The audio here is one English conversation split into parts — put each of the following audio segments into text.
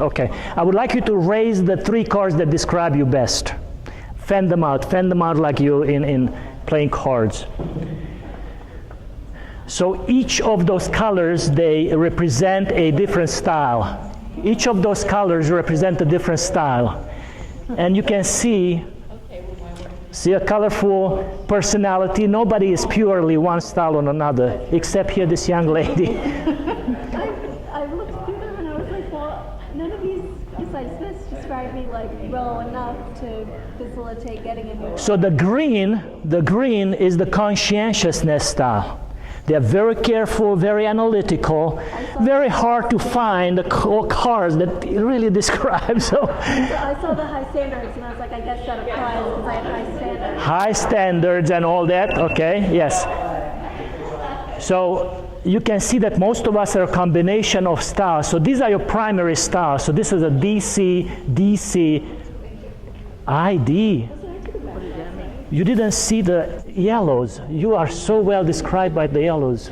Okay, I would like you to raise the 3 cards that describe you best. Fend them out like you in playing cards. So each of those colors, they represent a different style. Each of those colors represent a different style. And you can see a colorful personality. Nobody is purely one style or another, except here this young lady. I looked through them and I was like, well, none of these besides this describe me like well enough to facilitate getting a new. So the green is the conscientiousness style. They're very careful, very analytical, very hard to find the cards that really describe. So I saw the high standards and I was like, I guess that applies because I have high standards. High standards and all that, okay, yes. So you can see that most of us are a combination of styles. So these are your primary styles. So this is a DC, ID. You didn't see the yellows. You are so well described by the yellows.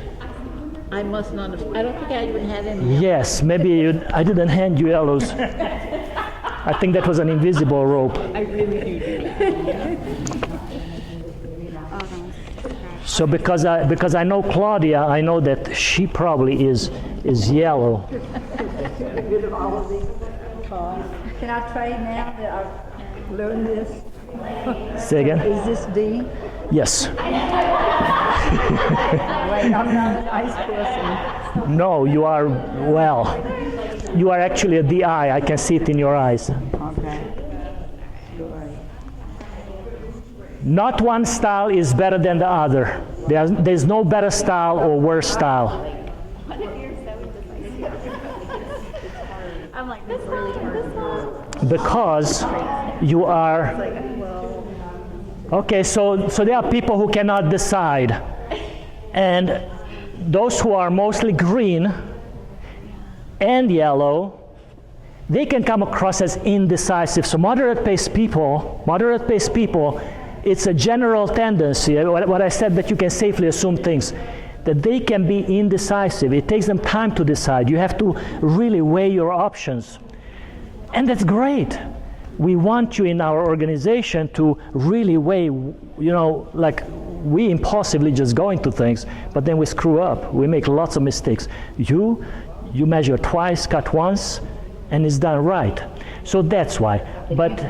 I must not have, I don't think I even had any. Yes, maybe I didn't hand you yellows. I think that was an invisible rope. I really do. So because I know Claudia, I know that she probably is yellow. Can I try now that I've learned this? Say again? Is this D? Yes. Wait, I'm not a nice person. No, you are, well, you are actually a DI. I can see it in your eyes. Okay. Not one style is better than the other. There's no better style or worse style. What if you're so indecisive? I'm like, this one. Because you are, okay, so there are people who cannot decide. And those who are mostly green and yellow, they can come across as indecisive. So moderate pace people, it's a general tendency, what I said, that you can safely assume things, that they can be indecisive. It takes them time to decide. You have to really weigh your options. And that's great. We want you in our organization to really weigh, like we impulsively just go into things, but then we screw up. We make lots of mistakes. You measure twice, cut once, and it's done right. So that's why. But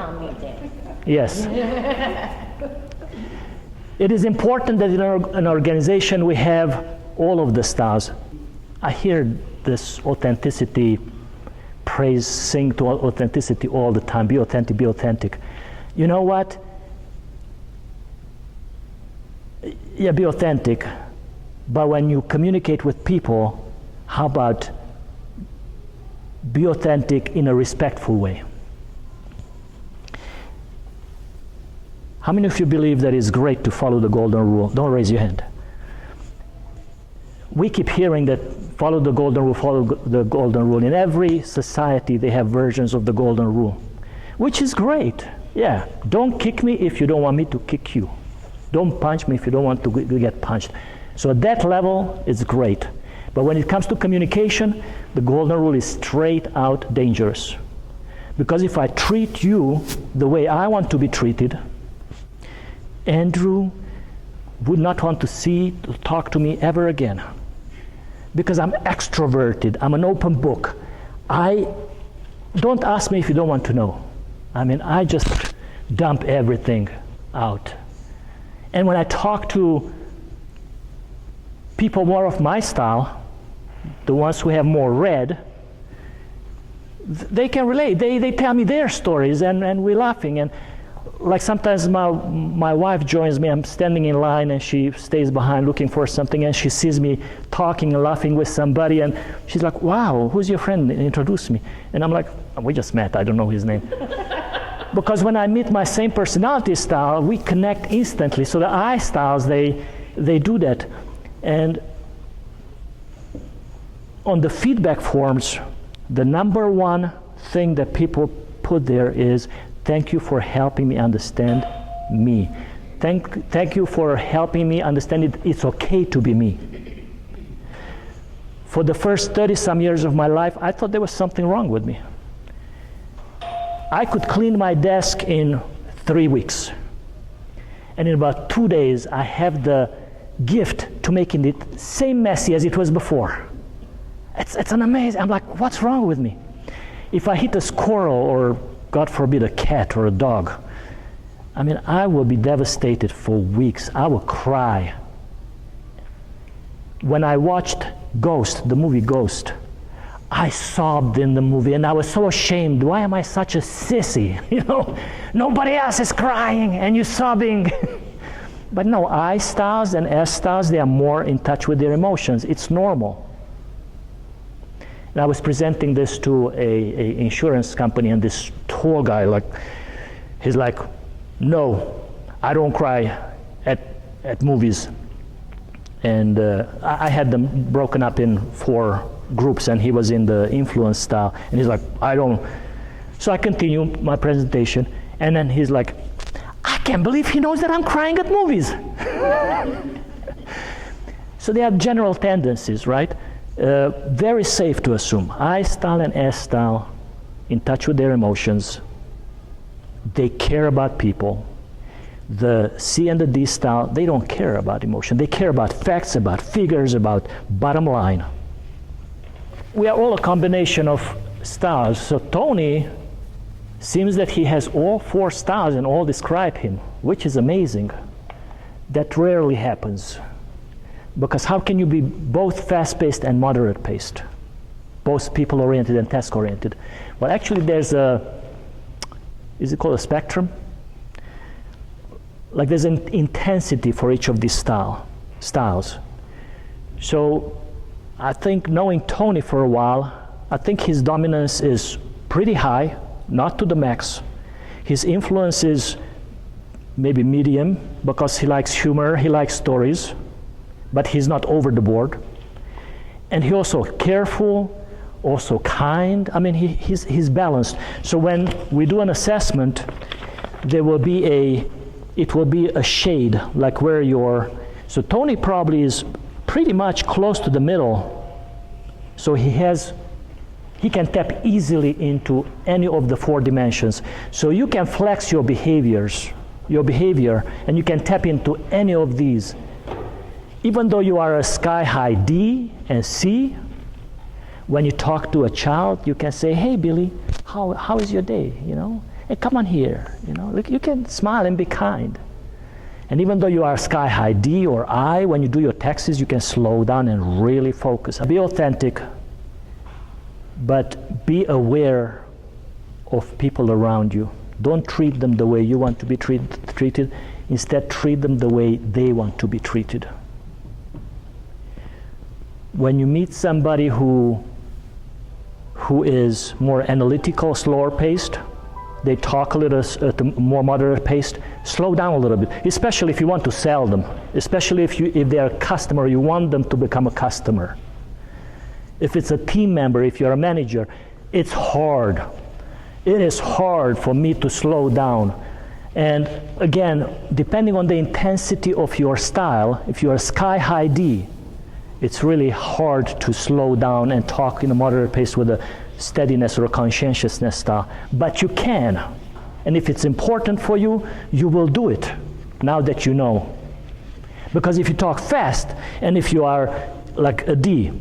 yes. It is important that in an organization we have all of the styles. I hear this authenticity praise, sing to authenticity all the time. Be authentic, be authentic. You know what? Yeah, be authentic. But when you communicate with people, how about be authentic in a respectful way? How many of you believe that it's great to follow the golden rule? Don't raise your hand. We keep hearing that follow the golden rule, follow the golden rule. In every society, they have versions of the golden rule, which is great. Yeah, don't kick me if you don't want me to kick you. Don't punch me if you don't want to get punched. So at that level, it's great. But when it comes to communication, the golden rule is straight out dangerous. Because if I treat you the way I want to be treated, Andrew would not want to talk to me ever again. Because I'm extroverted, I'm an open book. Don't ask me if you don't want to know. I mean, I just dump everything out. And when I talk to people more of my style, the ones who have more red, they can relate. They tell me their stories and we're laughing. And like sometimes my wife joins me, I'm standing in line and she stays behind looking for something and she sees me talking and laughing with somebody and she's like, wow, who's your friend? Introduce me. And I'm like, we just met, I don't know his name. Because when I meet my same personality style, we connect instantly. So the I styles, they do that. And on the feedback forms, the number one thing that people put there is, thank you for helping me understand me. Thank you for helping me understand it's okay to be me. For the first 30-some years of my life, I thought there was something wrong with me. I could clean my desk in 3 weeks. And in about 2 days, I have the gift to making it same messy as it was before. It's an amazing, I'm like, what's wrong with me? If I hit a squirrel or, God forbid, a cat or a dog, I mean, I will be devastated for weeks. I will cry. When I watched Ghost, the movie Ghost, I sobbed in the movie and I was so ashamed. Why am I such a sissy? You know, nobody else is crying and you're sobbing. But no, I styles and S styles, they are more in touch with their emotions. It's normal. And I was presenting this to a insurance company, and this tall guy, he's like, no, I don't cry at movies. And I had them broken up in 4 groups, and he was in the influence style, and he's like, I don't. So I continue my presentation, and then he's like, I can't believe he knows that I'm crying at movies. So they have general tendencies, right? Very safe to assume. I style and S style, in touch with their emotions. They care about people. The C and the D style, they don't care about emotion. They care about facts, about figures, about bottom line. We are all a combination of styles. So Tony seems that he has all 4 styles and all describe him, which is amazing. That rarely happens. Because how can you be both fast-paced and moderate-paced? Both people-oriented and task-oriented? Well, actually there's is it called a spectrum? Like there's an intensity for each of these styles. So I think knowing Tony for a while, I think his dominance is pretty high, not to the max. His influence is maybe medium because he likes humor, he likes stories, but he's not over the board. And he also careful, also kind. I mean, he's balanced. So when we do an assessment, it will be a shade, like where you're. So Tony probably is pretty much close to the middle. So he can tap easily into any of the 4 dimensions. So you can flex your behavior, and you can tap into any of these. Even though you are a sky-high D and C, when you talk to a child, you can say, hey, Billy, how is your day, you know? Hey, come on here, you know? Look, you can smile and be kind. And even though you are sky-high D or I, when you do your taxes, you can slow down and really focus. Be authentic, but be aware of people around you. Don't treat them the way you want to be treated. Instead, treat them the way they want to be treated. When you meet somebody who is more analytical, slower paced, they talk a little at a more moderate pace, slow down a little bit, especially if you want to sell them, especially if they're a customer, you want them to become a customer. If it's a team member, if you're a manager, it's hard. It is hard for me to slow down. And again, depending on the intensity of your style, if you're a sky-high D, it's really hard to slow down and talk in a moderate pace with a steadiness or a conscientiousness style. But you can. And if it's important for you, you will do it, now that you know. Because if you talk fast, and if you are like a D,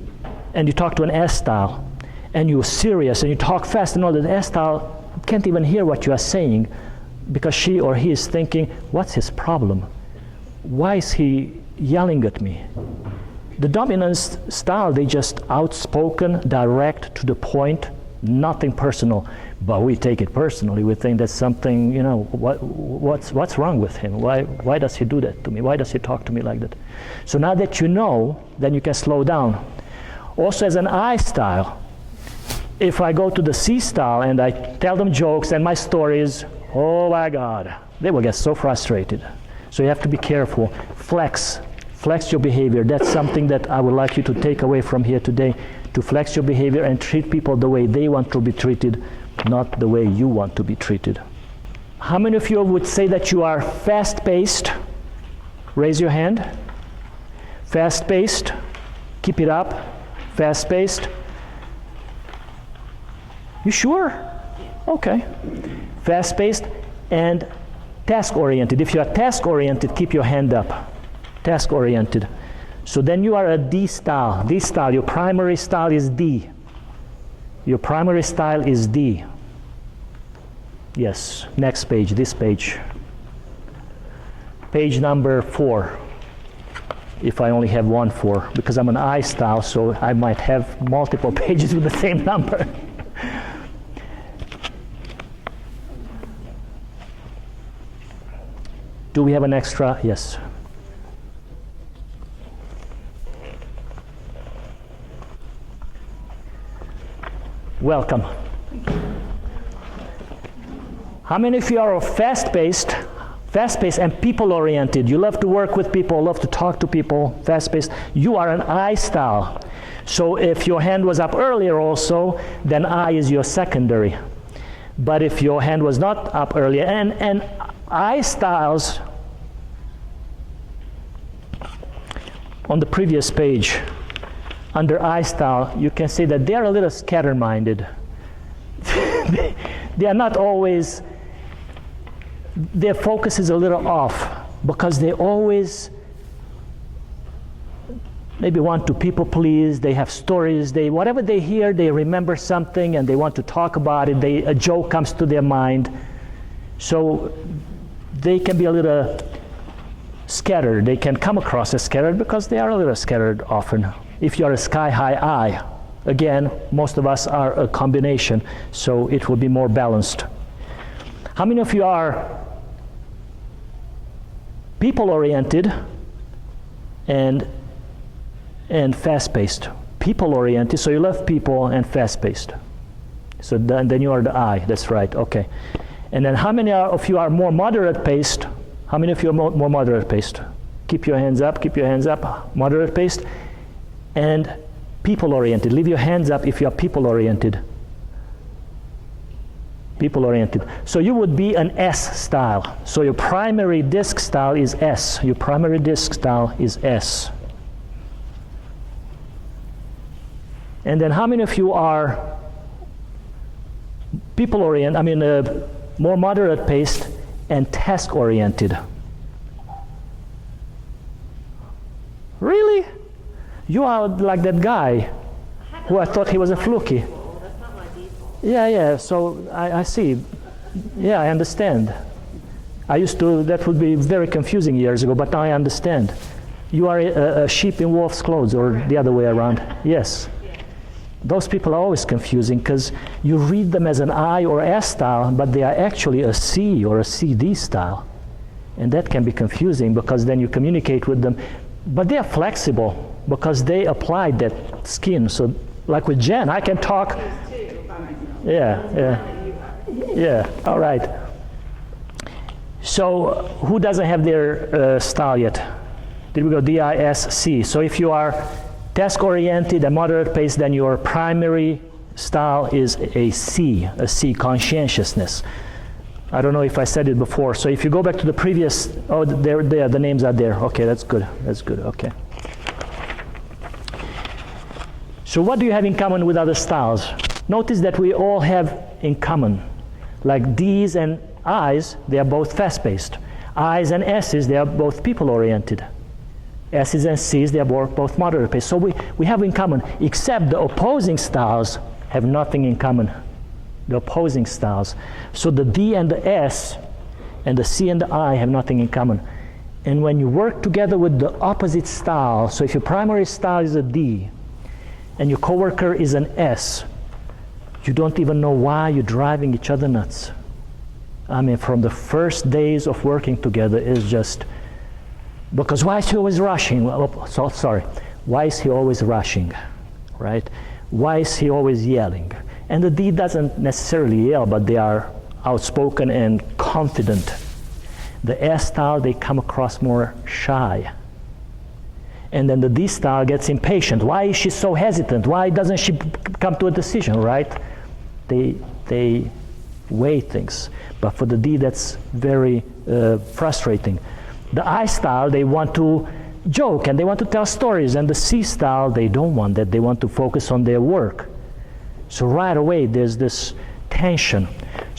and you talk to an S style, and you're serious, and you talk fast, and all the S style can't even hear what you are saying, because she or he is thinking, what's his problem? Why is he yelling at me? The dominant style, they just outspoken, direct, to the point, nothing personal. But we take it personally. We think that's something, you know, what's wrong with him? Why does he do that to me? Why does he talk to me like that? So now that you know, then you can slow down. Also as an I style, if I go to the C style and I tell them jokes and my stories, oh my God, they will get so frustrated. So you have to be careful. Flex your behavior. That's something that I would like you to take away from here today, to flex your behavior and treat people the way they want to be treated, not the way you want to be treated. How many of you would say that you are fast-paced? Raise your hand. Fast-paced. Keep it up. Fast-paced. You sure? Okay. Fast-paced and task-oriented. If you are task-oriented, keep your hand up. Task-oriented. So then you are a D style. D style, your primary style is D. Your primary style is D. Yes, next page, this page. Page number 4. If I only have 1 4, because I'm an I style, so I might have multiple pages with the same number. Do we have an extra? Yes. Welcome. How many of you are fast-paced and people-oriented? You love to work with people, love to talk to people, fast-paced. You are an I style. So if your hand was up earlier also, then I is your secondary. But if your hand was not up earlier, and I styles, on the previous page, under I style, you can see that they're a little scatter-minded. They are not always, their focus is a little off because they always maybe want to people please, they have stories, whatever they hear, they remember something and they want to talk about it, a joke comes to their mind. So they can be a little scattered. They can come across as scattered because they are a little scattered often. If you're a sky-high I, again, most of us are a combination, so it will be more balanced. How many of you are people-oriented and fast-paced? People-oriented, so you love people, and fast-paced. So then you are the I, that's right, okay. And then how many of you are more moderate-paced? How many of you are more moderate-paced? Keep your hands up, moderate-paced. And people-oriented. Leave your hands up if you are people-oriented. People-oriented. So you would be an S style. So your primary disc style is S. Your primary disc style is S. And then how many of you are people-oriented, more moderate-paced and task-oriented? Really? You are like that guy who I thought he was a fluky. Yeah, so I see. Yeah, I understand. That would be very confusing years ago, but now I understand. You are a sheep in wolf's clothes, or the other way around. Yes. Those people are always confusing because you read them as an I or S style, but they are actually a C or a CD style. And that can be confusing because then you communicate with them. But they are flexible because they applied that skin. So like with Jen, I can talk. Yeah, all right. So who doesn't have their style yet? Did we go D-I-S-C? So if you are task-oriented and moderate-paced, then your primary style is a C, conscientiousness. I don't know if I said it before. So if you go back to the previous, the names are there. Okay, that's good, okay. So what do you have in common with other styles? Notice that we all have in common, like D's and I's, they are both fast-paced. I's and S's, they are both people-oriented. S's and C's, they are both moderate-paced. So we have in common, except the opposing styles have nothing in common. The opposing styles. So the D and the S and the C and the I have nothing in common. And when you work together with the opposite style, so if your primary style is a D, and your coworker is an S, you don't even know why you're driving each other nuts. I mean, from the first days of working together is just, because why is he always rushing? Why is he always rushing, right? Why is he always yelling? And the D doesn't necessarily yell, but they are outspoken and confident. The S style, they come across more shy. And then the D style gets impatient. Why is she so hesitant? Why doesn't she come to a decision, right? They weigh things. But for the D, that's very frustrating. The I style, they want to joke and they want to tell stories. And the C style, they don't want that. They want to focus on their work. So right away, there's this tension.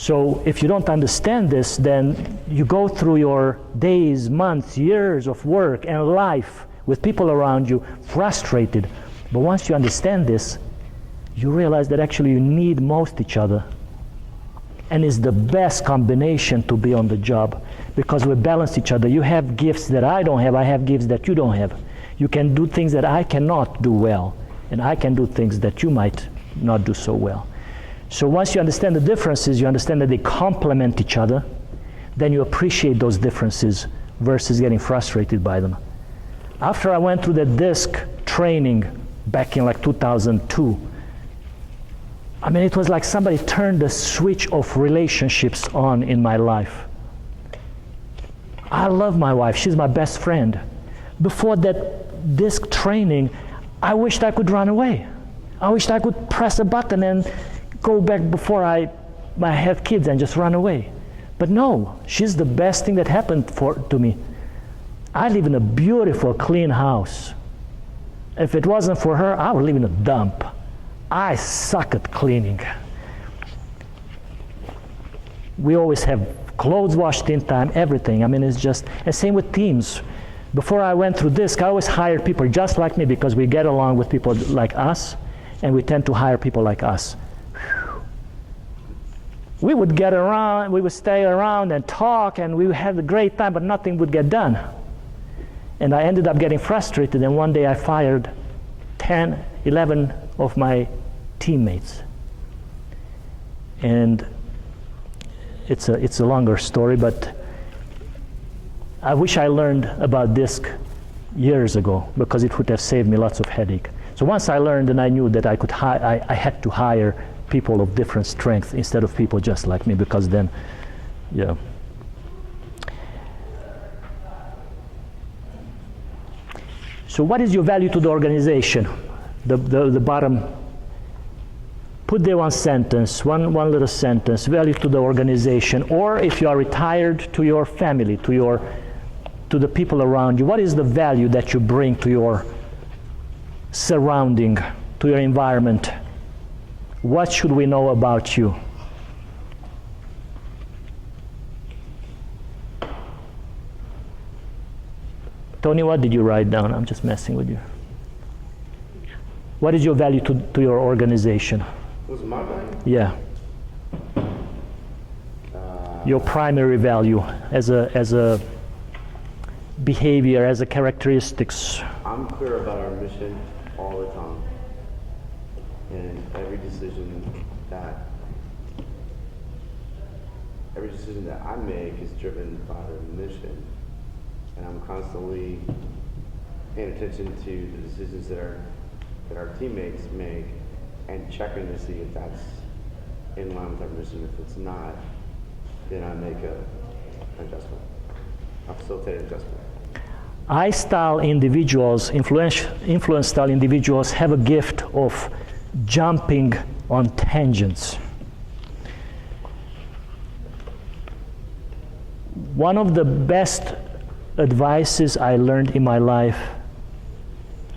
So if you don't understand this, then you go through your days, months, years of work and life with people around you frustrated. But once you understand this, you realize that actually you need most each other. And it's the best combination to be on the job because we balance each other. You have gifts that I don't have, I have gifts that you don't have. You can do things that I cannot do well, and I can do things that you might not do so well. So once you understand the differences, you understand that they complement each other, then you appreciate those differences versus getting frustrated by them. After I went through the DISC training back in like 2002, I mean, it was like somebody turned the switch of relationships on in my life. I love my wife, she's my best friend. Before that DISC training, I wished I could run away. I wished I could press a button and go back before I had kids and just run away. But no, she's the best thing that happened to me. I live in a beautiful, clean house. If it wasn't for her, I would live in a dump. I suck at cleaning. We always have clothes washed in time, everything. I mean, it's just, and same with teams. Before I went through DISC, I always hired people just like me because we get along with people like us, and we tend to hire people like us. We would get around, we would stay around and talk, and we would have a great time, but nothing would get done. And I ended up getting frustrated, and one day I fired 10, 11 of my teammates. And it's a longer story, but I wish I learned about DISC years ago because it would have saved me lots of headache. So once I learned and I knew that I had to hire people of different strengths instead of people just like me, because then, yeah. So what is your value to the organization? The bottom, put there one sentence, one little sentence, value to the organization, or if you are retired, to your family, to the people around you. What is the value that you bring to your surrounding, to your environment? What should we know about you? Tony, what did you write down? I'm just messing with you. What is your value to your organization? What's my value? Yeah. Your primary value as a behavior, as a characteristics. I'm clear about our mission all the time. And every decision that I make is driven by the mission. And I'm constantly paying attention to the decisions that our teammates make and checking to see if that's in line with our mission. If it's not, then I make an adjustment. I facilitate an adjustment. I-style individuals, influence style individuals have a gift of jumping on tangents. One of the best advices I learned in my life,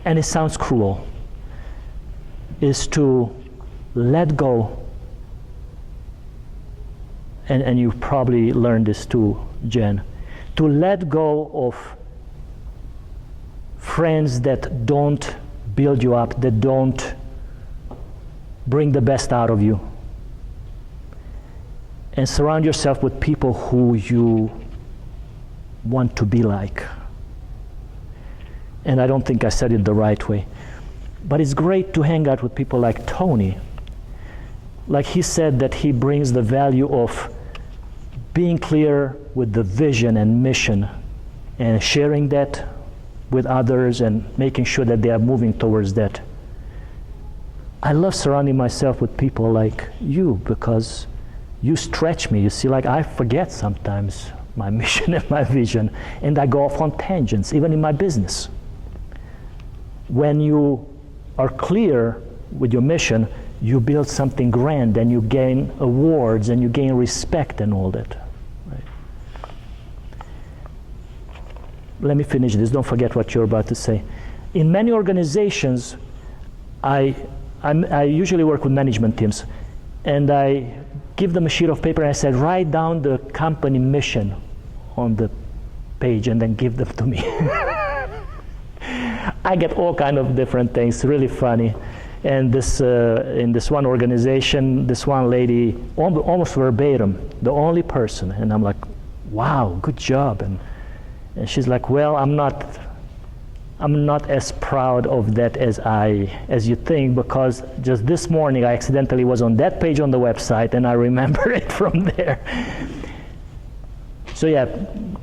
and it sounds cruel, is to let go. And you probably learned this too, Jen. To let go of friends that don't build you up, that don't bring the best out of you. And surround yourself with people who you want to be like. And I don't think I said it the right way. But it's great to hang out with people like Tony. Like he said that he brings the value of being clear with the vision and mission and sharing that with others and making sure that they are moving towards that. I love surrounding myself with people like you because you stretch me. You see, like I forget sometimes my mission and my vision, and I go off on tangents, even in my business. When you are clear with your mission, you build something grand and you gain awards and you gain respect and all that. Right? Let me finish this. Don't forget what you're about to say. In many organizations, I usually work with management teams, and I give them a sheet of paper, and I said, write down the company mission on the page and then give them to me. I get all kind of different things, really funny. And this in this one organization, this one lady, almost verbatim, the only person, and I'm like, wow, good job. And she's like, well, I'm not as proud of that as you think, because just this morning I accidentally was on that page on the website and I remember it from there. So yeah,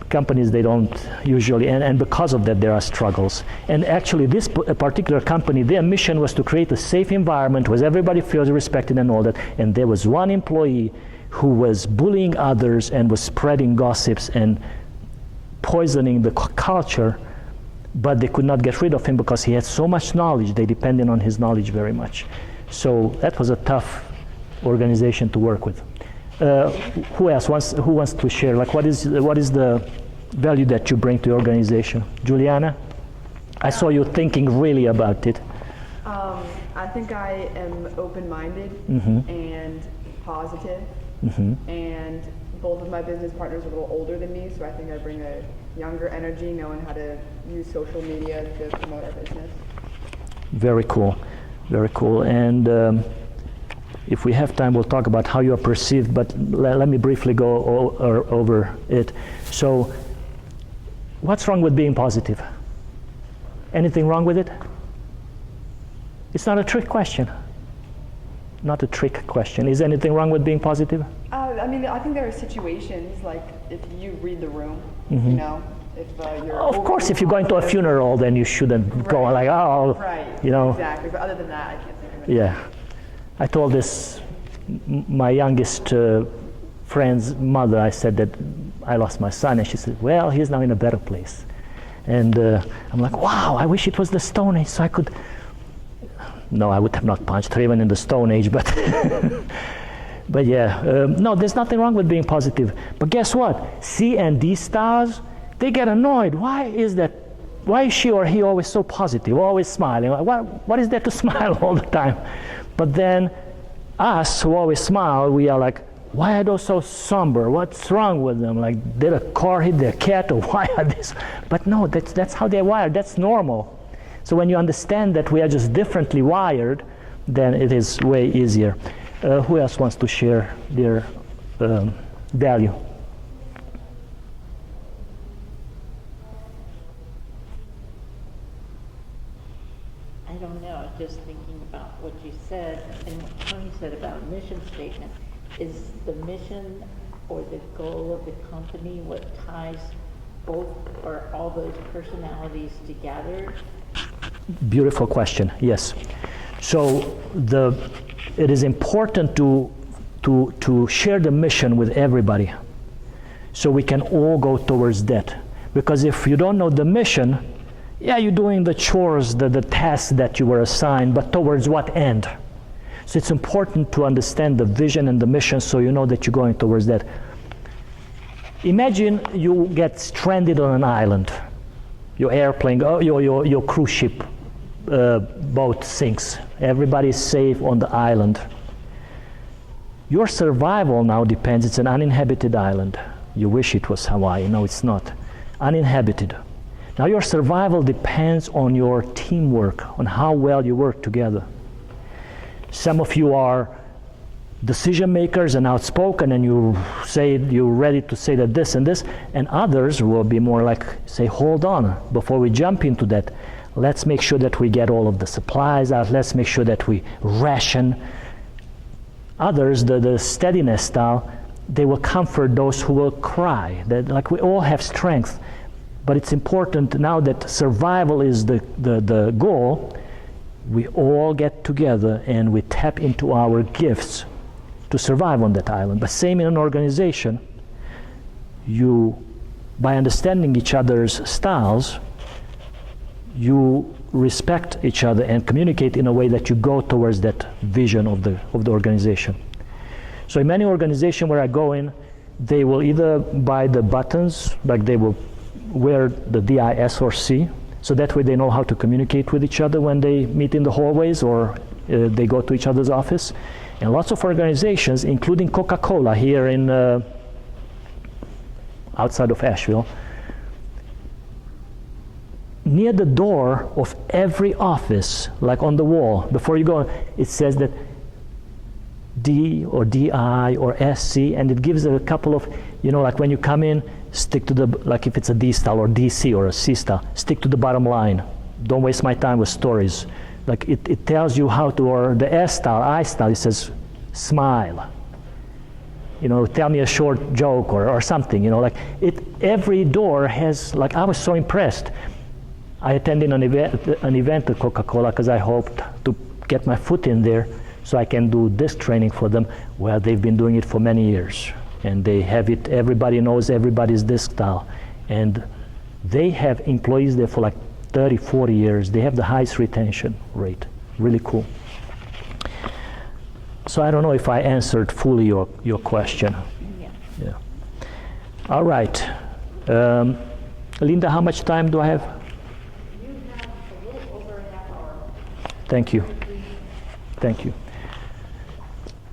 companies, they don't usually, and because of that there are struggles. And actually this particular company, their mission was to create a safe environment where everybody feels respected and all that, and there was one employee who was bullying others and was spreading gossips and poisoning the culture, but they could not get rid of him because he had so much knowledge. They depended on his knowledge very much. So that was a tough organization to work with. Who wants to share? Like, what is the value that you bring to your organization? Juliana, I saw you thinking really about it. I think I am open-minded and positive, and both of my business partners are a little older than me, so I think I bring a younger energy, knowing how to use social media to promote our business. Very cool, very cool. And if we have time, we'll talk about how you are perceived, but let me briefly go over it. So, what's wrong with being positive? Anything wrong with it? It's not a trick question. Not a trick question. Is anything wrong with being positive? I mean, I think there are situations, like if you read the room, you know, if you're... Of course, if you're going to a funeral, then you shouldn't go like, oh, you know. Exactly, but other than that, I can't think of it. Yeah. I told my youngest friend's mother, I said that I lost my son, and she said, well, he's now in a better place. And I'm like, wow, I wish it was the Stone Age so I could... No, I would have not punched her even in the Stone Age, but... But yeah, no, there's nothing wrong with being positive. But guess what? C and D stars, they get annoyed. Why is that? Why is she or he always so positive, always smiling? What is there to smile all the time? But then us who always smile, we are like, why are those so somber? What's wrong with them? Like, did a car hit their cat, or why are this? But no, that's how they're wired. That's normal. So when you understand that we are just differently wired, then it is way easier. Who else wants to share their value? I don't know, just thinking about what you said and what Tony said about mission statement. Is the mission or the goal of the company what ties both or all those personalities together? Beautiful question, yes. So it is important to share the mission with everybody so we can all go towards that. Because if you don't know the mission, yeah, you're doing the chores, the tasks that you were assigned, but towards what end? So it's important to understand the vision and the mission so you know that you're going towards that. Imagine you get stranded on an island. Your airplane, your cruise ship boat sinks. Everybody's safe on the island. Your survival now depends, it's an uninhabited island. You wish it was Hawaii, no it's not. Uninhabited. Now your survival depends on your teamwork, on how well you work together. Some of you are decision makers and outspoken, and you say you're ready to say that this and this, and others will be more like, say, hold on, before we jump into that, let's make sure that we get all of the supplies out, let's make sure that we ration. Others, the steadiness style, they will comfort those who will cry. That, like, we all have strength, but it's important now that survival is the goal, we all get together and we tap into our gifts to survive on that island. But same in an organization, by understanding each other's styles, you respect each other and communicate in a way that you go towards that vision of the organization. So in many organizations where I go in, they will either buy the buttons, like they will wear the DIS or C, so that way they know how to communicate with each other when they meet in the hallways or they go to each other's office. And lots of organizations, including Coca-Cola here in outside of Asheville, near the door of every office, like on the wall, before you go, it says that D or DI or SC, and it gives a couple of, like when you come in, stick to the, like if it's a D style or DC or a C style, stick to the bottom line. Don't waste my time with stories. Like it tells you how to, or the S style, I style, it says smile. Tell me a short joke or something, like every door has, like I was so impressed. I attended an event at Coca-Cola because I hoped to get my foot in there so I can do this training for them. Well, they've been doing it for many years. And they have it, everybody knows everybody's disc style. And they have employees there for like 30, 40 years. They have the highest retention rate. Really cool. So I don't know if I answered fully your question. Yeah. All right. Linda, how much time do I have? You have a little over a half hour. Thank you. Thank you.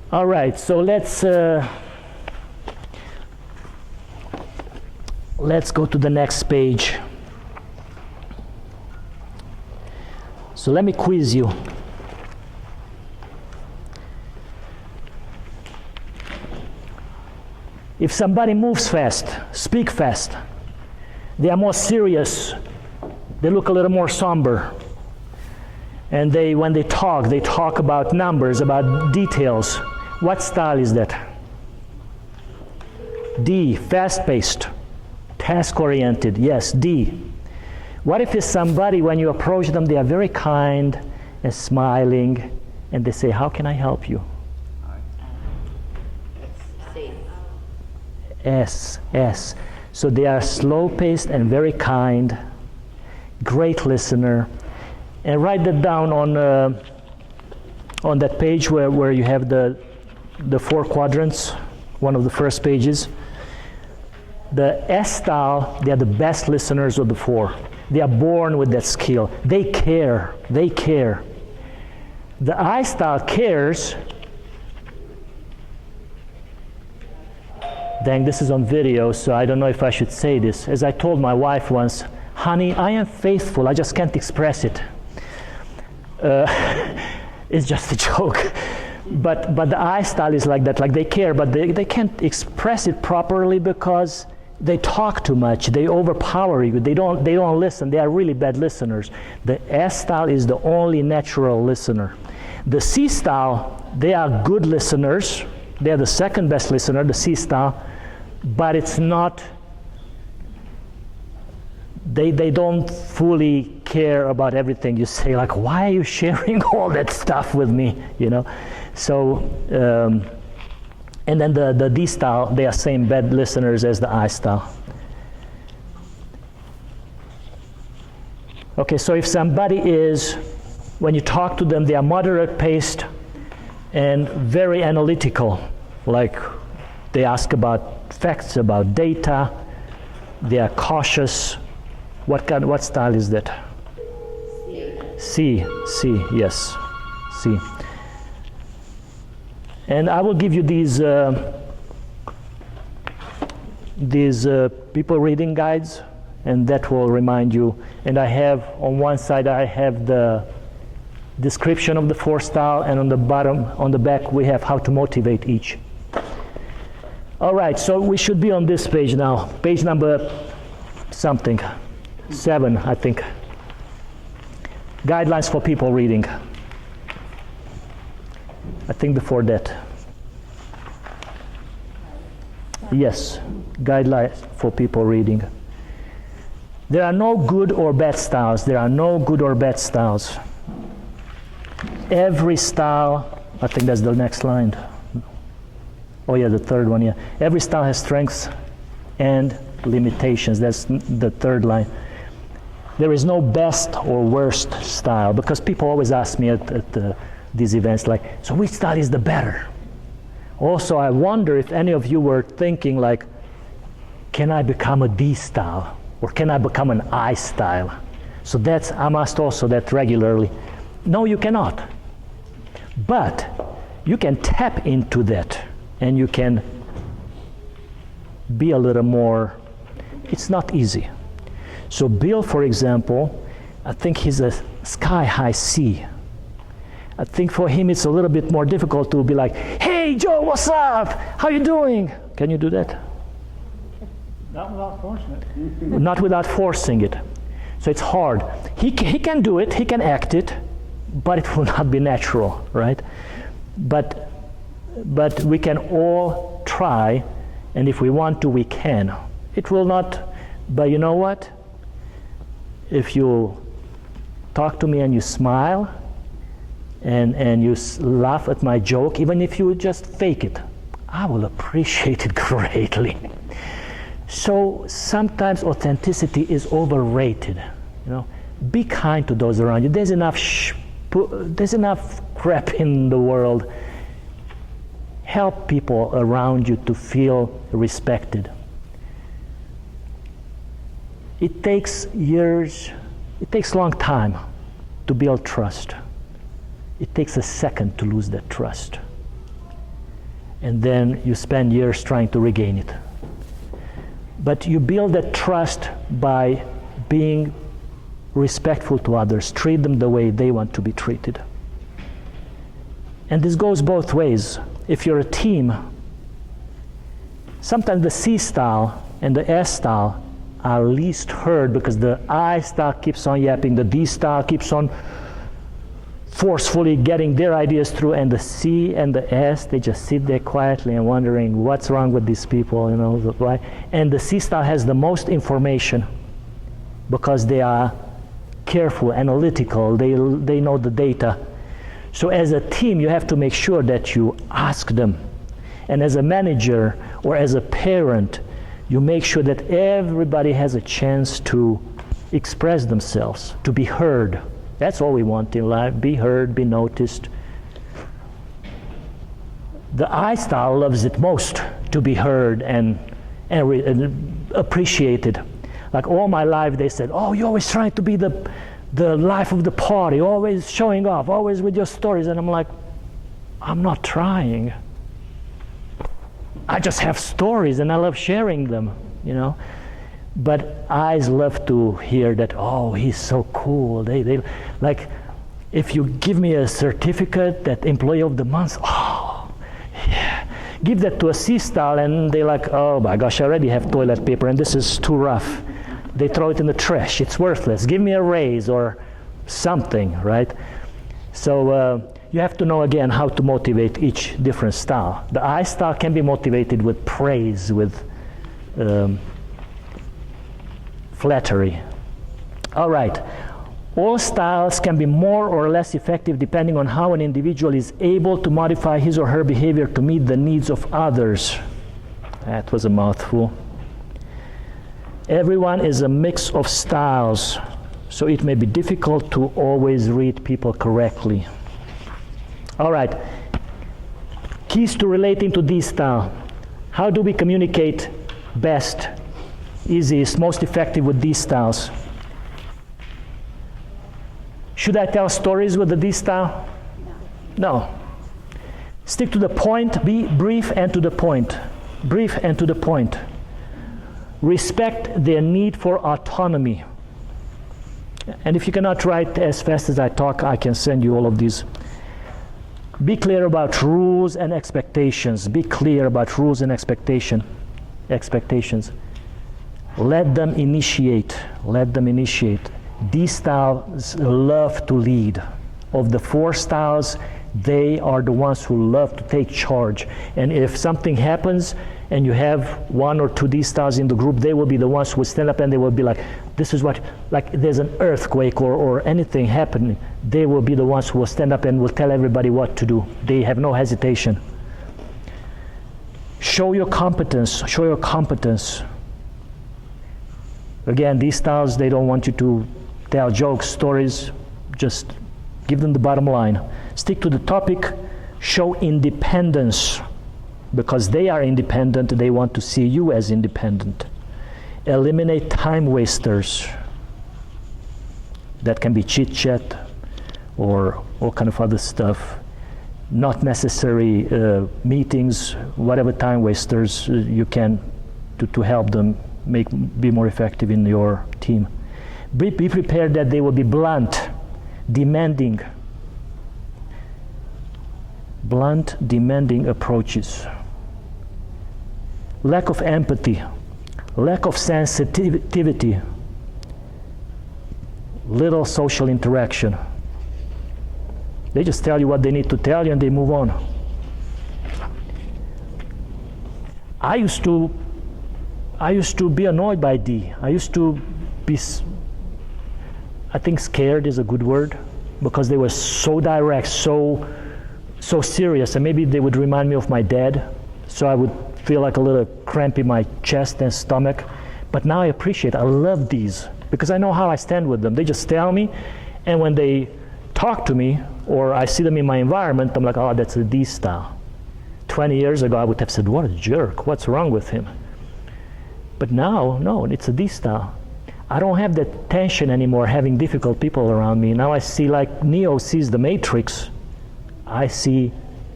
All right, so let's go to the next page. So let me quiz you. If somebody moves fast, speak fast, they are more serious, they look a little more somber, and when they talk about numbers, about details. What style is that? D, fast-paced, task-oriented, yes, D. What if it's somebody, when you approach them, they are very kind and smiling, and they say, how can I help you? S. So they are slow-paced and very kind, great listener. And write that down on that page where you have the 4 quadrants, one of the first pages. The S style, they are the best listeners of the 4. They are born with that skill. They care. The I style cares. Dang, this is on video, so I don't know if I should say this. As I told my wife once, honey, I am faithful, I just can't express it. It's just a joke. But the I style is like that, like they care, but they can't express it properly because they talk too much, they overpower you, they don't listen, they are really bad listeners. The S style is the only natural listener. The C style, they are good listeners, they are the second best listener, the C style, but it's not, they don't fully care about everything you say, like, why are you sharing all that stuff with me, So, and then the D style, they are same bad listeners as the I style. Okay, so if somebody is, when you talk to them, they are moderate paced and very analytical, like they ask about facts, about data, they are cautious. What style is that? C, yes, C. And I will give you these people reading guides, and that will remind you. And I have, on one side, I have the description of the 4 style, and on the bottom, on the back, we have how to motivate each. All right, so we should be on this page now. Page number something, 7, I think. Guidelines for people reading. I think before that. Yes, guidelines for people reading. There are no good or bad styles. There are no good or bad styles. Every style, I think that's the next line. Oh yeah, the third one, yeah. Every style has strengths and limitations. That's the third line. There is no best or worst style, because people always ask me at these events, like, so which style is the better? Also, I wonder if any of you were thinking, like, can I become a D style? Or can I become an I style? So I'm asked also that regularly. No, you cannot. But you can tap into that and you can be a little more, it's not easy. So Bill, for example, I think he's a sky-high C. I think for him it's a little bit more difficult to be like, hey Joe, what's up? How you doing? Can you do that? Not without forcing it. Not without forcing it. So it's hard. He can do it, he can act it, but it will not be natural, right? But we can all try, and if we want to, we can. It will not, but you know what? If you talk to me and you smile, and you laugh at my joke, even if you just fake it, I will appreciate it greatly. So sometimes authenticity is overrated. You know, be kind to those around you. There's enough crap in the world. Help people around you to feel respected. It takes years, it takes a long time to build trust. It takes a second to lose that trust. And then you spend years trying to regain it. But you build that trust by being respectful to others, treat them the way they want to be treated. And this goes both ways. If you're a team, sometimes the C style and the S style are least heard because the I style keeps on yapping, the D style keeps on forcefully getting their ideas through, and the C and the S, they just sit there quietly and wondering what's wrong with these people, you know, right? And the C style has the most information because they are careful, analytical, they know the data. So as a team, you have to make sure that you ask them. And as a manager or as a parent, you make sure that everybody has a chance to express themselves, to be heard. That's all we want in life, be heard, be noticed. The I style loves it most, to be heard and appreciated. Like all my life they said, oh, you're always trying to be the life of the party, always showing off, always with your stories. And I'm like, I'm not trying. I just have stories and I love sharing them, you know. But eyes love to hear that, oh, he's so cool. They like, if you give me a certificate, that employee of the month, oh, yeah. Give that to a C style and they're like, oh my gosh, I already have toilet paper and this is too rough. They throw it in the trash, it's worthless. Give me a raise or something, right? So you have to know again how to motivate each different style. The I style can be motivated with praise, with flattery. All right. All styles can be more or less effective depending on how an individual is able to modify his or her behavior to meet the needs of others. That was a mouthful. Everyone is a mix of styles, so it may be difficult to always read people correctly. All right. Keys to relating to this style. How do we communicate best, easiest, most effective with these styles? Should I tell stories with the D style? No. Stick to the point, be brief and to the point. Brief and to the point. Respect their need for autonomy. And if you cannot write as fast as I talk, I can send you all of these. Be clear about rules and expectations. Be clear about rules and expectations. Let them initiate. Let them initiate. These styles love to lead. Of the four styles, they are the ones who love to take charge. And if something happens and you have one or two these styles in the group, they will be the ones who will stand up and they will be like, this is what, like there's an earthquake or anything happening, they will be the ones who will stand up and will tell everybody what to do. They have no hesitation. Show your competence. Show your competence. Again, these styles, they don't want you to tell jokes, stories, just give them the bottom line. Stick to the topic, show independence. Because they are independent, they want to see you as independent. Eliminate time wasters. That can be chit-chat or all kind of other stuff. not necessary meetings, whatever time wasters you can to help them be more effective in your team. Be prepared that they will be blunt, demanding approaches. Lack of empathy, lack of sensitivity, little social interaction. They just tell you what they need to tell you and they move on. I used to be annoyed by D. I used to be, I think scared is a good word, because they were so direct, so serious, and maybe they would remind me of my dad, so I would feel like a little cramp in my chest and stomach. But now I appreciate, I love these, because I know how I stand with them. They just tell me, and when they talk to me, or I see them in my environment, I'm like, oh, that's a D style. 20 years ago, I would have said, what a jerk, what's wrong with him? But now, no, it's a D style. I don't have that tension anymore, having difficult people around me. Now I see, like Neo sees the Matrix, I see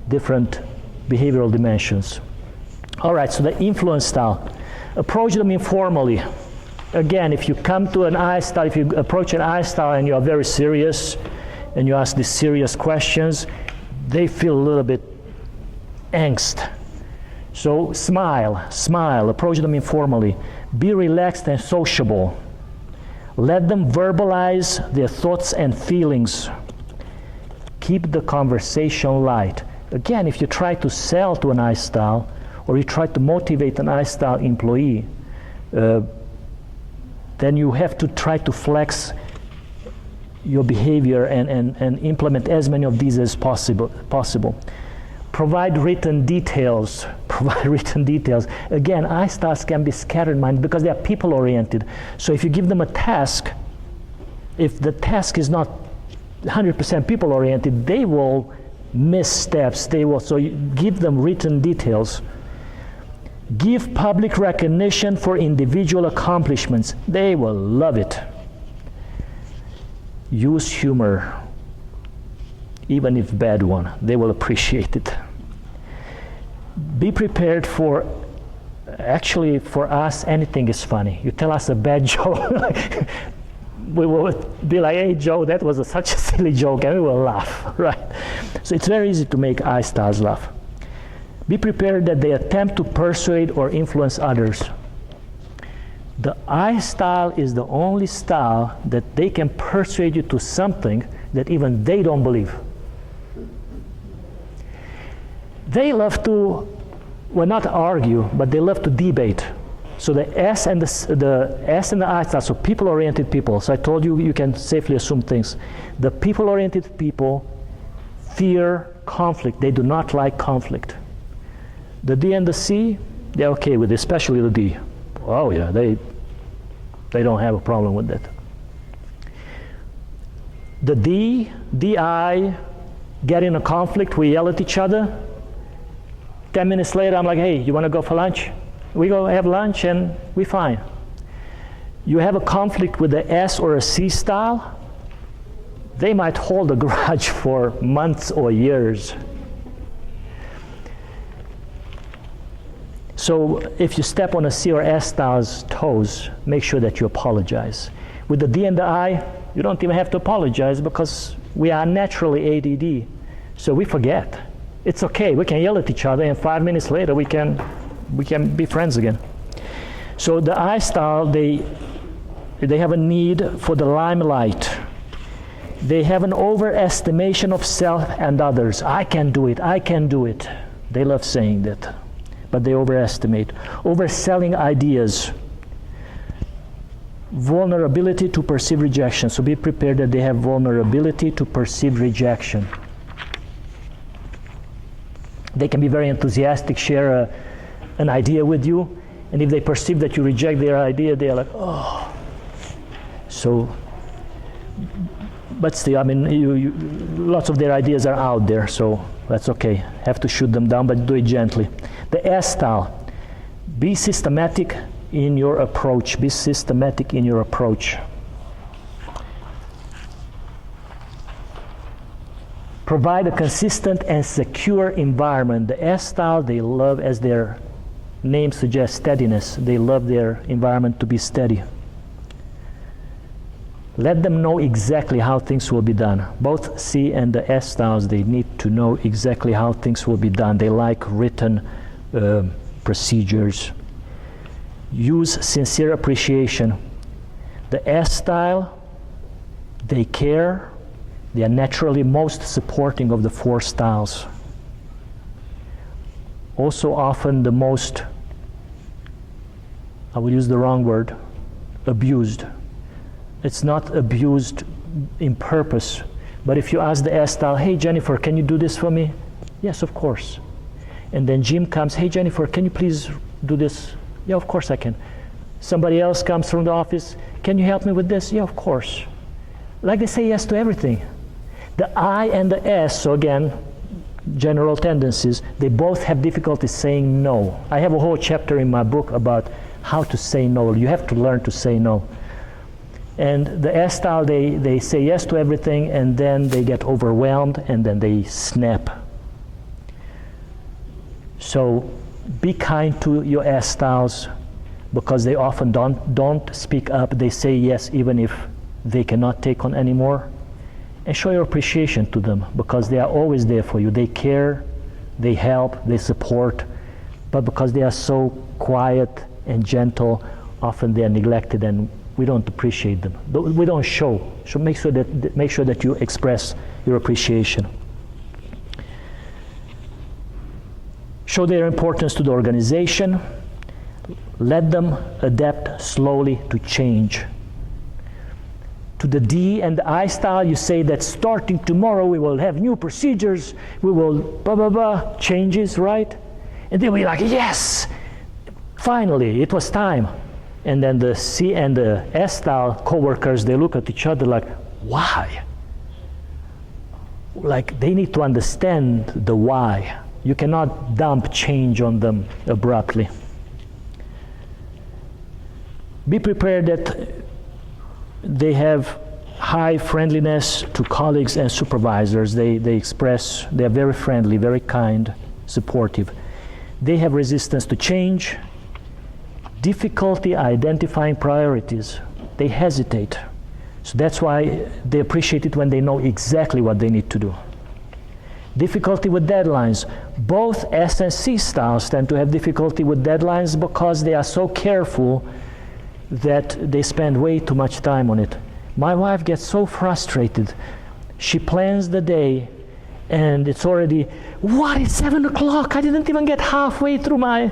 different behavioral dimensions. All right, so the influence style. Approach them informally. Again, if you come to an I style, if you approach an I style and you are very serious, and you ask these serious questions, they feel a little bit angst. So smile, approach them informally. Be relaxed and sociable. Let them verbalize their thoughts and feelings. Keep the conversation light. Again, if you try to sell to an I style, or you try to motivate an I style employee, then you have to try to flex your behavior and implement as many of these as possible. Provide written details. Again, I styles can be scattered-minded because they are people-oriented. So if you give them a task, if the task is not 100% people-oriented, they will miss steps. So you give them written details. Give public recognition for individual accomplishments. They will love it. Use humor, even if bad one. They will appreciate it. Be prepared for, actually for us, anything is funny. You tell us a bad joke, we will be like, hey Joe, that was such a silly joke, and we will laugh, right? So it's very easy to make I styles laugh. Be prepared that they attempt to persuade or influence others. The I style is the only style that they can persuade you to something that even they don't believe. They love to, well, not argue, but they love to debate. So the S and the I style, so people-oriented people. So I told you, you can safely assume things. The people-oriented people fear conflict. They do not like conflict. The D and the C, they're okay with it, especially the D. Oh yeah, they don't have a problem with that. The DI, get in a conflict, we yell at each other. 10 minutes later, I'm like, hey, you want to go for lunch? We go have lunch and we're fine. You have a conflict with the S or a C style, they might hold a grudge for months or years. So if you step on a C or S style's toes, make sure that you apologize. With the D and the I, you don't even have to apologize because we are naturally ADD. So we forget. It's okay, we can yell at each other and 5 minutes later we can be friends again. So the I style, they have a need for the limelight. They have an overestimation of self and others. I can do it, I can do it. They love saying that, but they overestimate. Overselling ideas. Vulnerability to perceive rejection. So be prepared that they have vulnerability to perceive rejection. They can be very enthusiastic, share an idea with you, and if they perceive that you reject their idea, they're like, oh. So, but still, I mean, lots of their ideas are out there, so that's okay. Have to shoot them down, but do it gently. The S style, be systematic in your approach. Be systematic in your approach. Provide a consistent and secure environment. The S style, they love, as their name suggests, steadiness. They love their environment to be steady. Let them know exactly how things will be done. Both C and the S styles, they need to know exactly how things will be done. They like written procedures. Use sincere appreciation. The S style, they care. They are naturally most supporting of the 4 styles. Also often the most, I will use the wrong word, abused. It's not abused in purpose, but if you ask the S style, hey Jennifer, can you do this for me? Yes, of course. And then Jim comes, hey Jennifer, can you please do this? Yeah, of course I can. Somebody else comes from the office, can you help me with this? Yeah, of course. Like they say yes to everything. The I and the S, so again, general tendencies, they both have difficulty saying no. I have a whole chapter in my book about how to say no. You have to learn to say no. And the S style, they say yes to everything, and then they get overwhelmed, and then they snap. So be kind to your S styles, because they often don't speak up. They say yes even if they cannot take on anymore. And show your appreciation to them, because they are always there for you. They care, they help, they support, but because they are so quiet and gentle, often they are neglected and we don't appreciate them. We don't show. So make sure that you express your appreciation. Show their importance to the organization. Let them adapt slowly to change. To the D and the I style, you say that starting tomorrow we will have new procedures, we will blah, blah, blah, changes, right? And they'll be like, yes, finally, it was time. And then the C and the S style coworkers, they look at each other like, why? Like they need to understand the why. You cannot dump change on them abruptly. Be prepared that they have high friendliness to colleagues and supervisors. They are very friendly, very kind, supportive. They have resistance to change, difficulty identifying priorities. They hesitate. So that's why they appreciate it when they know exactly what they need to do. Difficulty with deadlines. Both S and C styles tend to have difficulty with deadlines because they are so careful that they spend way too much time on it. My wife gets so frustrated. She plans the day and it's already, what, it's 7 o'clock? I didn't even get halfway through my...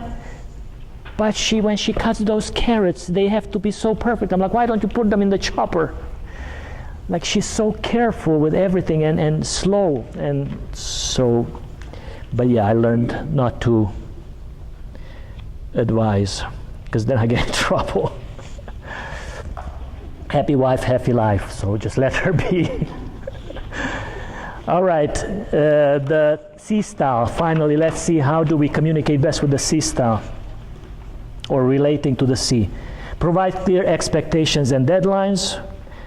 But when she cuts those carrots, they have to be so perfect. I'm like, why don't you put them in the chopper? Like she's so careful with everything and slow. And so, but yeah, I learned not to advise because then I get in trouble. Happy wife, happy life, so just let her be. All right, the C style, finally, let's see how do we communicate best with the C style, or relating to the C. Provide clear expectations and deadlines.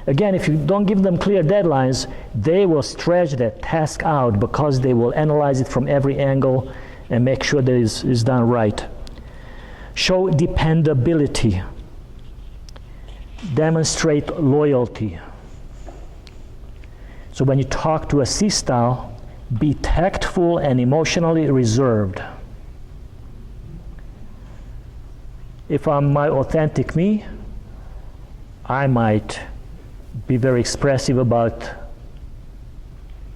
Again, if you don't give them clear deadlines, they will stretch that task out because they will analyze it from every angle and make sure that it is done right. Show dependability. Demonstrate loyalty. So when you talk to a C style, be tactful and emotionally reserved. If I'm my authentic me, I might be very expressive about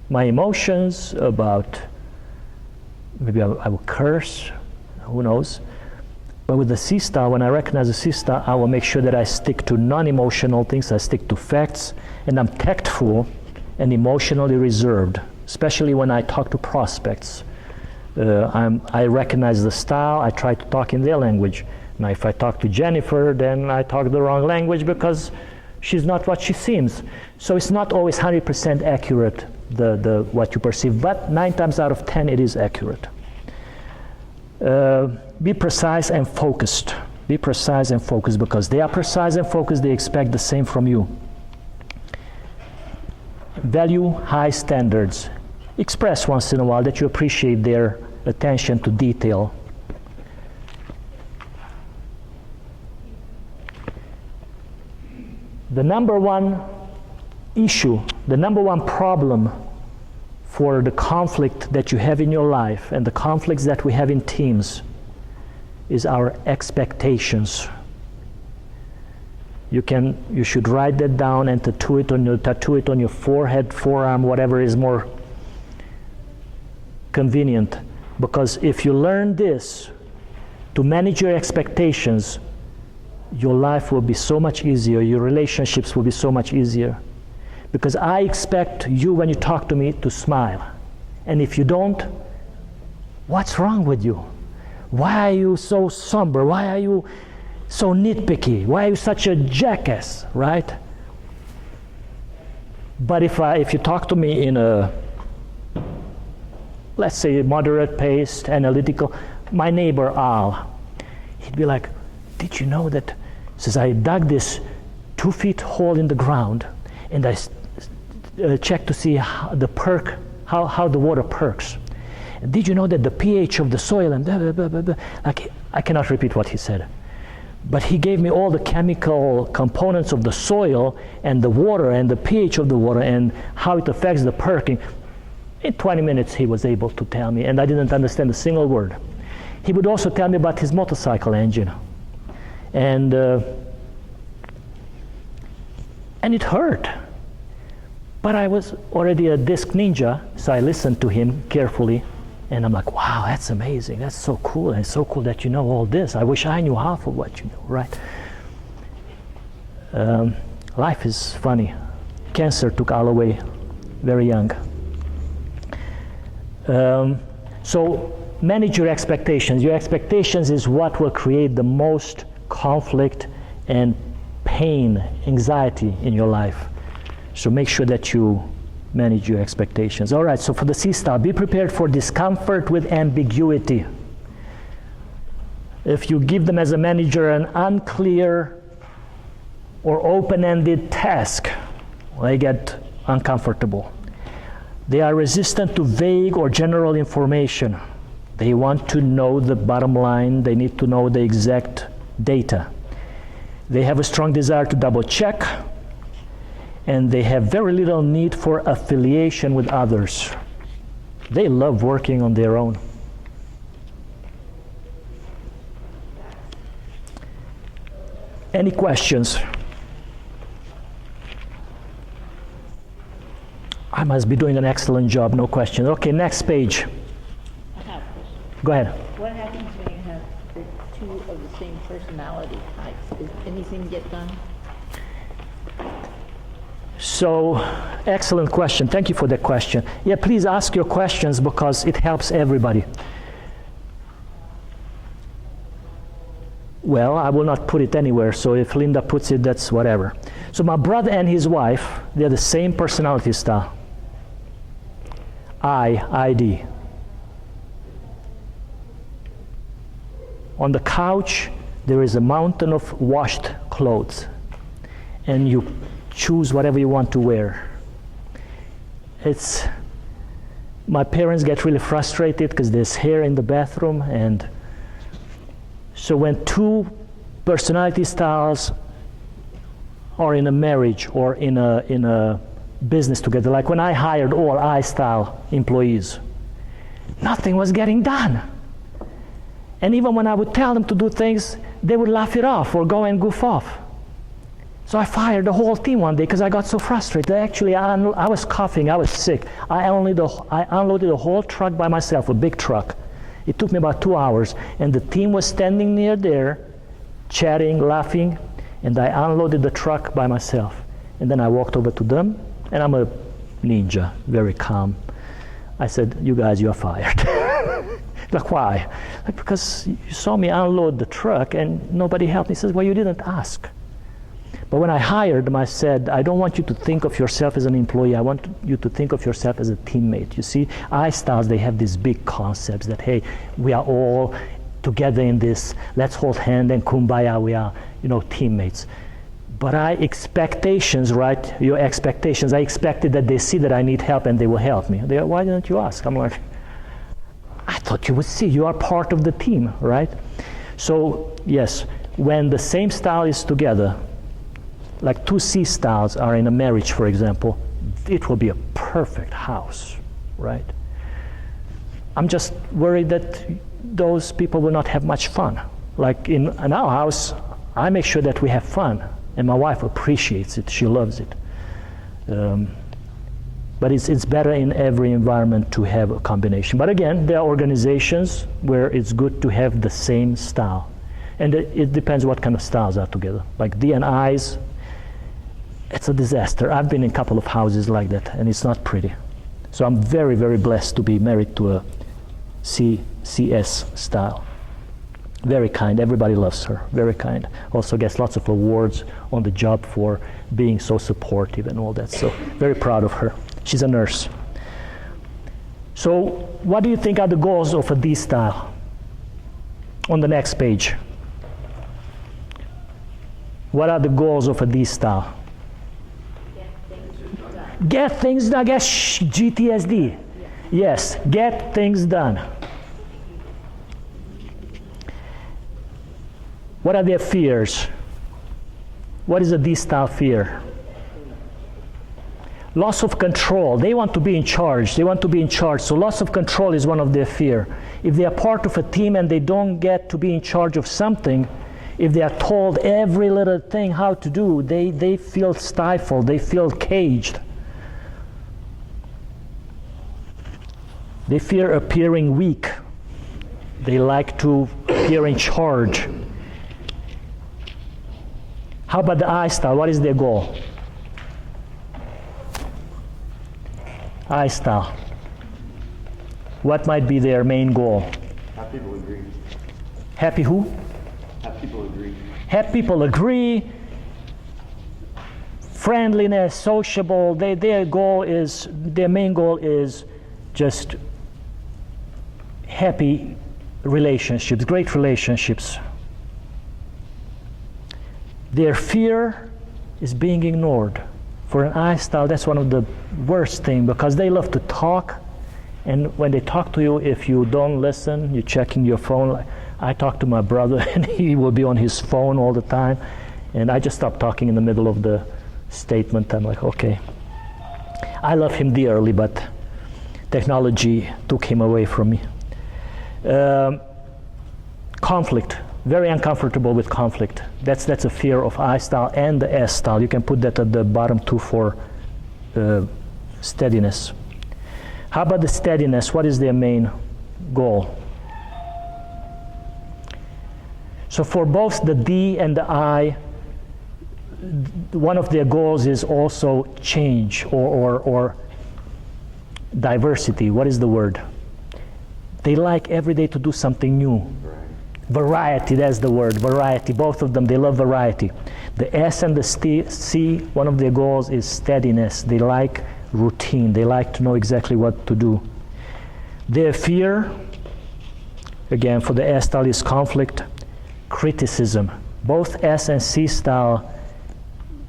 my emotions, about maybe I will curse, who knows. But with the C style, when I recognize the C style, I will make sure that I stick to non-emotional things, I stick to facts, and I'm tactful and emotionally reserved, especially when I talk to prospects. I recognize the style, I try to talk in their language. Now if I talk to Jennifer, then I talk the wrong language because she's not what she seems. So it's not always 100% accurate, what you perceive, but 9 times out of 10 it is accurate. Be precise and focused. Be precise and focused because they are precise and focused, they expect the same from you. Value high standards. express once in a while that you appreciate their attention to detail. The number one issue, the number one problem for the conflict that you have in your life and the conflicts that we have in teams is our expectations. You should write that down and tattoo it on your forehead, forearm, whatever is more convenient. Because if you learn this, to manage your expectations, your life will be so much easier, your relationships will be so much easier. Because I expect you, when you talk to me, to smile. And if you don't, what's wrong with you? Why are you so somber? Why are you so nitpicky? Why are you such a jackass, right? But if you talk to me in a, let's say, moderate paced, analytical, my neighbor Al, he'd be like, did you know that, says, I dug this 2 feet hole in the ground and I checked to see how the water perks. And did you know that the pH of the soil and blah, blah, blah, blah, blah. Like, I cannot repeat what he said. But he gave me all the chemical components of the soil and the water and the pH of the water and how it affects the perking. In 20 minutes he was able to tell me, and I didn't understand a single word. He would also tell me about his motorcycle engine. And it hurt. But I was already a disc ninja, so I listened to him carefully. And I'm like, wow, that's amazing. That's so cool. And it's so cool that you know all this. I wish I knew half of what you know, right? Life is funny. Cancer took Al away very young. So manage your expectations. Your expectations is what will create the most conflict and pain, anxiety in your life. So make sure that you manage your expectations. All right, so for the C style, be prepared for discomfort with ambiguity. If you give them as a manager an unclear or open-ended task, they get uncomfortable. They are resistant to vague or general information. They want to know the bottom line. They need to know the exact data. They have a strong desire to double check, and they have very little need for affiliation with others. They love working on their own. Any questions? I must be doing an excellent job, no questions. Okay, next page. I have a question. Go ahead. What happens when you have the two of the same personality types? Does anything get done? So, excellent question. Thank you for that question. Yeah, please ask your questions because it helps everybody. Well, I will not put it anywhere, so if Linda puts it, that's whatever. So my brother and his wife, they're the same personality style. ID. On the couch, there is a mountain of washed clothes, and you choose whatever you want to wear. My parents get really frustrated because there's hair in the bathroom, and so when two personality styles are in a marriage or in a business together, like when I hired all I-style employees, nothing was getting done. And even when I would tell them to do things, they would laugh it off or go and goof off. So I fired the whole team one day because I got so frustrated. Actually, I was coughing, I was sick. I unloaded the whole truck by myself, a big truck. It took me about 2 hours, and the team was standing near there, chatting, laughing, and I unloaded the truck by myself. And then I walked over to them, and I'm a ninja, very calm. I said, you guys, you're fired. Like, why? Like, because you saw me unload the truck and nobody helped me. He says, well, you didn't ask. But when I hired them, I said, I don't want you to think of yourself as an employee. I want you to think of yourself as a teammate. You see, I-styles, they have these big concepts that, hey, we are all together in this. Let's hold hands and kumbaya, we are, teammates. But expectations, right? Your expectations. I expected that they see that I need help and they will help me. Why didn't you ask? I'm like, I thought you would see. You are part of the team, right? So yes, when the same style is together, like two C styles are in a marriage, for example, it will be a perfect house, right? I'm just worried that those people will not have much fun. Like in our house, I make sure that we have fun, and my wife appreciates it. She loves it. But it's better in every environment to have a combination. But again, there are organizations where it's good to have the same style. And it depends what kind of styles are together. Like D&Is, it's a disaster. I've been in a couple of houses like that, and it's not pretty. So I'm very, very blessed to be married to a CS style. Very kind. Everybody loves her. Very kind. Also gets lots of awards on the job for being so supportive and all that. So very proud of her. She's a nurse. So what do you think are the goals of a D style? On the next page. What are the goals of a D style? Get things done. I guess GTSD. Yes, get things done. What are their fears? What is a D-style fear? Loss of control. They want to be in charge. They want to be in charge. So loss of control is one of their fear. If they are part of a team and they don't get to be in charge of something, if they are told every little thing how to do, they feel stifled. They feel caged. They fear appearing weak. They like to appear in charge. How about the I style? What is their goal? I style. What might be their main goal? Have people agree. Happy who? Have people agree. Have people agree. Friendliness, sociable. Their main goal is just happy relationships, great relationships. Their fear is being ignored. For an I style, that's one of the worst things, because they love to talk, and when they talk to you, if you don't listen, you're checking your phone. Like, I talk to my brother, and he will be on his phone all the time, and I just stop talking in the middle of the statement. I'm like, okay. I love him dearly, but technology took him away from me. Conflict. Very uncomfortable with conflict. That's a fear of I style and the S style. You can put that at the bottom too for steadiness. How about the steadiness? What is their main goal? So for both the D and the I, one of their goals is also change or diversity. What is the word? They like every day to do something new. Variety, that's the word, variety. Both of them, they love variety. The S and the C, one of their goals is steadiness. They like routine. They like to know exactly what to do. Their fear, again, for the S style is conflict, criticism. Both S and C style,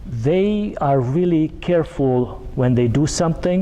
they are really careful when they do something